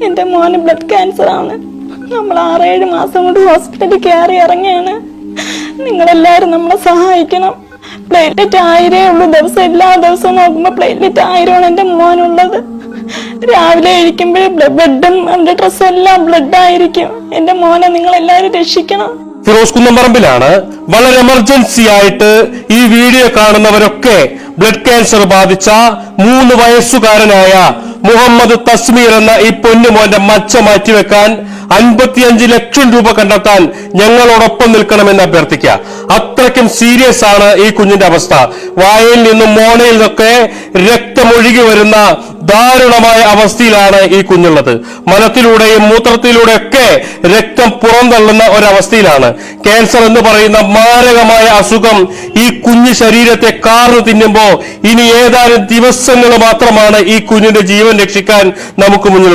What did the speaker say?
എന്റെ മോന് blood cancer ആണ്. നമ്മൾ 6-7 മാസം കൊണ്ട് ഹോസ്പിറ്റലിൽ കയറി ഇറങ്ങിയാണ്. നിങ്ങളെല്ലാവരും നമ്മളെ സഹായിക്കണം. പ്ലേറ്റ്ലെറ്റ് 1000 ഉള്ളൂ ദിവസം. എല്ലാ ദിവസവും നോക്കുമ്പോ പ്ലേറ്റ്ലെറ്റ് 1000 എന്റെ മോനുള്ളത്. രാവിലെ ഇരിക്കുമ്പോഴേ ബ്ലഡും അവന്റെ ഡ്രസ്സും എല്ലാം ബ്ലഡ് ആയിരിക്കും. എന്റെ മോനെ നിങ്ങളെല്ലാവരും രക്ഷിക്കണം. ഫിറോസ് കുന്നംപറമ്പിലാണ്. വളരെ എമർജൻസി ആയിട്ട് ഈ വീഡിയോ കാണുന്നവരൊക്കെ ബ്ലഡ് ക്യാൻസർ ബാധിച്ച 3 വയസ്സുകാരനായ മുഹമ്മദ് തസ്മീർ എന്ന ഈ പൊന്നുമോന്റെ മച്ച മാറ്റിവെക്കാൻ 55 ലക്ഷം രൂപ കണ്ടെത്താൻ ഞങ്ങളോടൊപ്പം നിൽക്കണമെന്ന് അഭ്യർത്ഥിക്കുക. അത്രയ്ക്കും സീരിയസ് ആണ് ഈ കുഞ്ഞിന്റെ അവസ്ഥ. വായയിൽ നിന്നും മോണയിൽ നിന്നൊക്കെ രക്തമൊഴുകി വരുന്ന ദാരുണമായ അവസ്ഥയിലാണ് ഈ കുഞ്ഞുള്ളത്. മലത്തിലൂടെയും മൂത്രത്തിലൂടെയൊക്കെ രക്തം പുറന്തള്ളുന്ന ഒരവസ്ഥയിലാണ്. ക്യാൻസർ എന്ന് പറയുന്ന മാരകമായ അസുഖം ഈ കുഞ്ഞു ശരീരത്തെ കാർന്നു തിന്നുമ്പോ ഇനി ഏതാനും ദിവസങ്ങൾ മാത്രമാണ് ഈ കുഞ്ഞിന്റെ ജീവൻ രക്ഷിക്കാൻ നമുക്ക് മുന്നിൽ